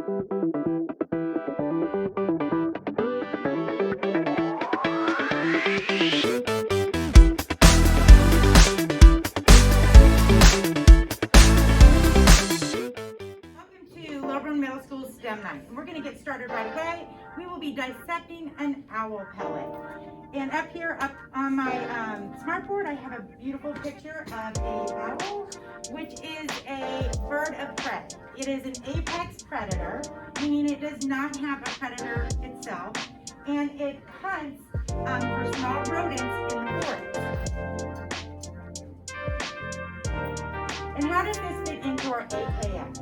Lilburn Middle School STEM night. And we're going to get started right away. We will be dissecting an owl pellet. And up here, up on my smartboard, I have a beautiful picture of a owl, which is a bird of prey. It is an apex predator, meaning it does not have a predator itself, and it hunts for small rodents in the forest. And how does this fit into our AKS?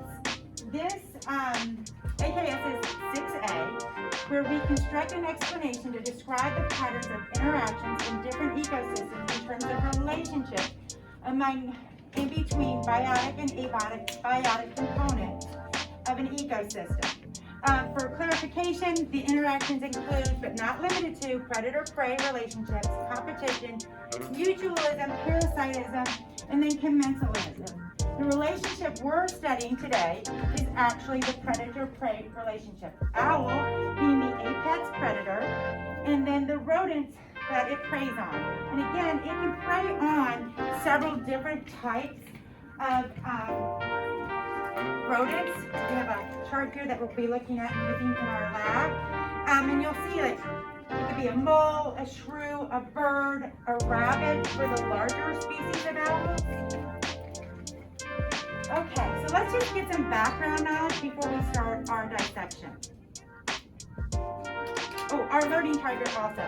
This AKS is 6A, where we construct an explanation to describe the patterns of interactions in different ecosystems in terms of relationships among and between biotic and abiotic components of an ecosystem. For clarification, the interactions include, but not limited to, predator-prey relationships, competition, mutualism, parasitism, and then commensalism. The relationship we're studying today is actually the predator-prey relationship. Owl being the apex predator, and then the rodents that it preys on. And again, it can prey on several different types of rodents. We have a chart here that we'll be looking at and using in our lab. And you'll see that it could be a mole, a shrew, a bird, a rabbit for the larger species of owls. Okay, so let's just get some background knowledge before we start our dissection. Oh, our learning target also.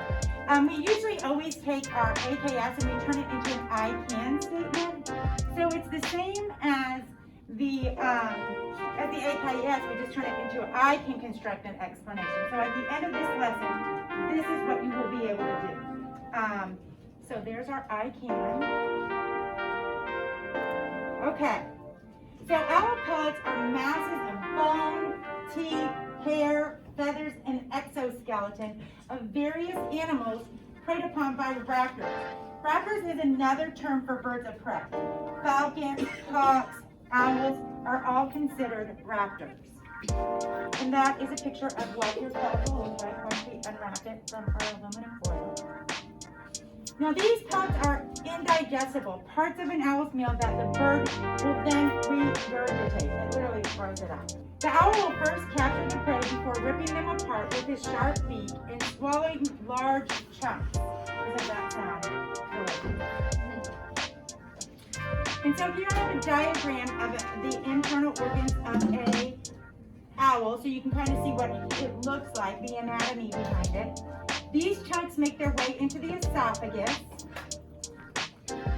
We usually always take our AKS and we turn it into an I can statement. So it's the same as the AKS, we just turn it into an I can construct an explanation. So at the end of this lesson, this is what you will be able to do. So there's our I can. Okay. So owl pellets are masses of bone, teeth, hair, feathers, and exoskeleton of various animals preyed upon by raptors. Raptors is another term for birds of prey. Falcons, hawks, owls are all considered raptors. And that is a picture of what your pellet will look like once we unwrap it from our aluminum foil. Now these pellets are indigestible, parts of an owl's meal that the bird will then regurgitate. It literally throws it out. The owl will first capture the prey before ripping them apart with his sharp beak and swallowing large chunks. Doesn't that sound delicious? And so here I have a diagram of the internal organs of a owl, so you can kind of see what it looks like, the anatomy behind it. These chunks make their way into the esophagus,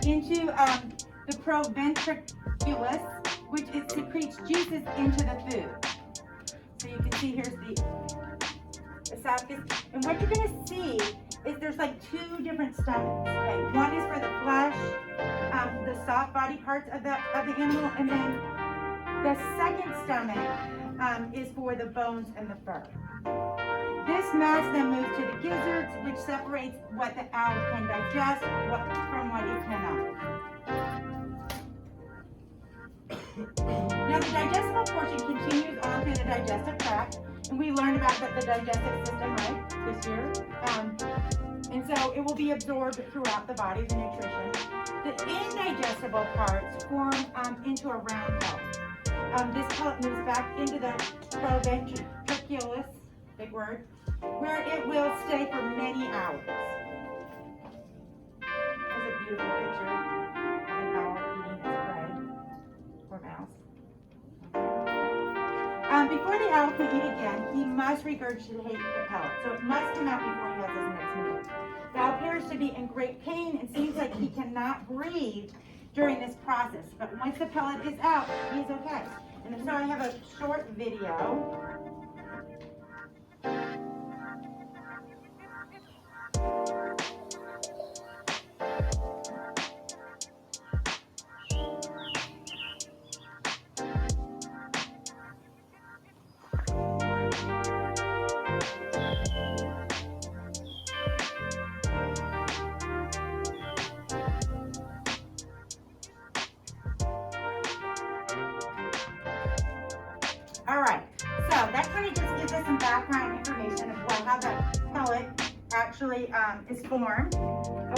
into the proventriculus, which secretes juices into the food. So you can see here's the esophagus. And what you're going to see is there's like two different stomachs. Okay? One is for the flesh, the soft body parts of the animal, and then the second stomach is for the bones and the fur. This mass then moves to the gizzards, which separates what the owl can digest from what it cannot. Now the digestible portion continues on through the digestive tract, and we learned about the digestive system, right, this year. And so it will be absorbed throughout the body, the nutrition. The indigestible parts form into a round pellet. This pellet moves back into the proventriculus, big word, where it will stay for many hours. There's a beautiful picture of an owl eating its prey, or mouse. Before the owl can eat again, he must regurgitate the pellet. So it must come out before he has his next meal. The owl appears to be in great pain and seems like he cannot breathe during this process. But once the pellet is out, he's okay. And so I have a short video. All right, so that kind of just gives us some background information of how the pellet actually is formed.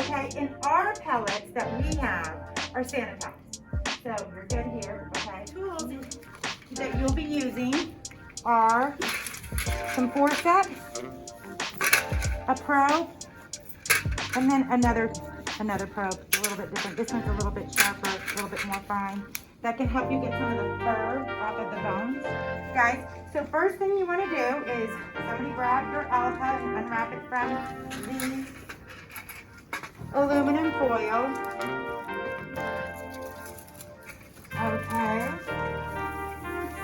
Okay, and our pellets that we have are sanitized. So you're good here. Okay, tools that you'll be using are some forceps, a probe, and then another probe, a little bit different. This one's a little bit sharper, a little bit more fine. That can help you get some of the fur off of the bones. Guys, so first thing you want to do is somebody grab your Alpha and unwrap it from the aluminum foil. Okay.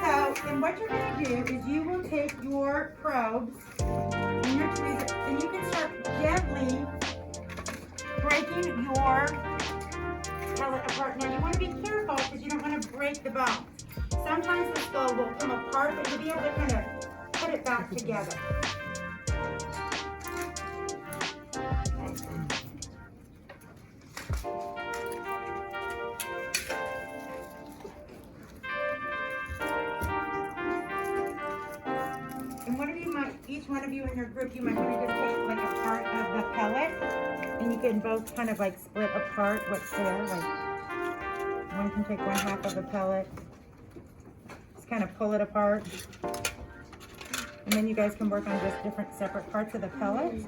So, and what you're going to do is you will take your probes and your tweezers, and you can start gently breaking your pellet apart. Now you want to be careful because you don't want to break the bones. Sometimes the skull will come apart, but you'll be able to kind of put it back together. And each one of you in your group, you might want to just take like a part of the pellet, and you can both kind of like split apart what's there. Like one can take one half of the pellet, just kind of pull it apart, and then you guys can work on just different separate parts of the pellet.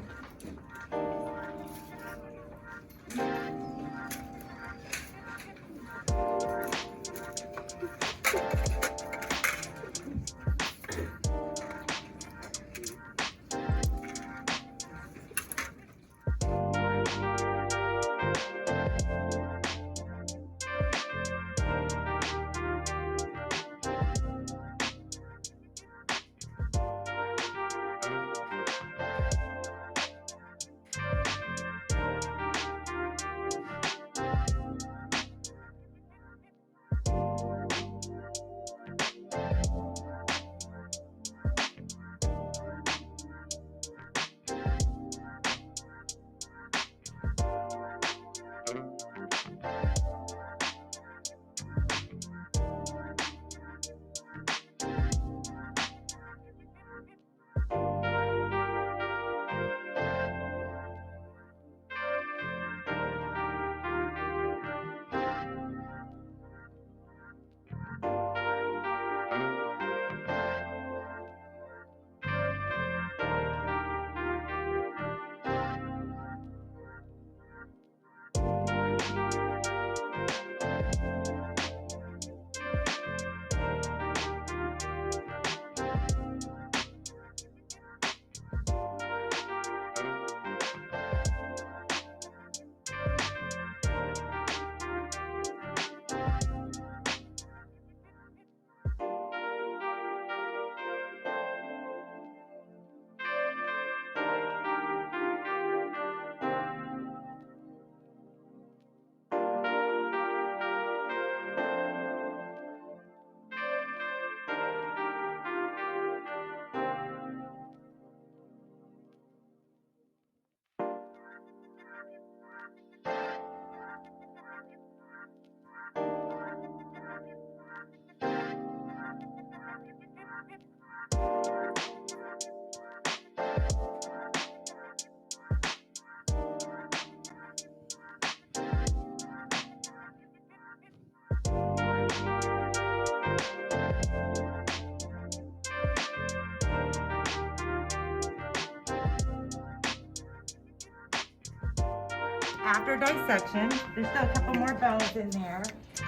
After dissection, there's still a couple more bones in there,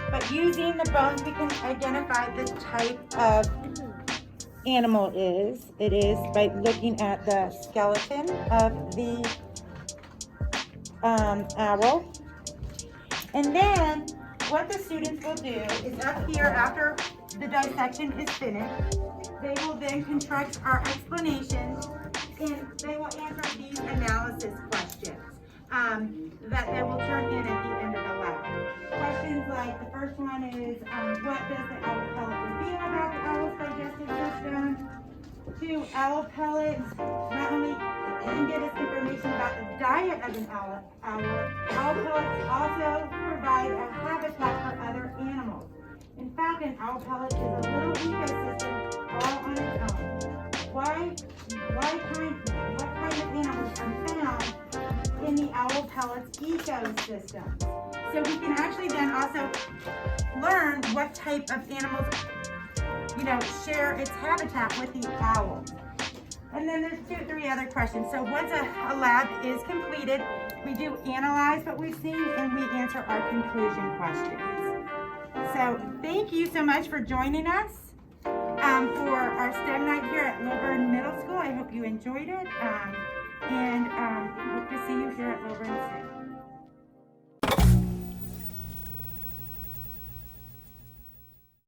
but using the bones we can identify the type of animal it is by looking at the skeleton of the owl. And then what the students will do is up here, after the dissection is finished, they will then construct our explanations, and they will answer these analysis questions that they will turn in at the end of the lab. Questions like, the first one is, what does the owl pellet reveal about the owl's digestive system? 2, owl pellets not only can give us information about the diet of an owl pellets also provide a habitat for other animals. In fact, an owl pellet is a little ecosystem all on its own. What kind of animals are found in the owl pellet's ecosystem? So we can actually then also learn what type of animals, share its habitat with the owls. And then there's three other questions. So once a lab is completed, we do analyze what we've seen and we answer our conclusion questions. So thank you so much for joining us for our STEM night here at Lilburn Middle School. I hope you enjoyed it and hope to see you here at Lilburn soon.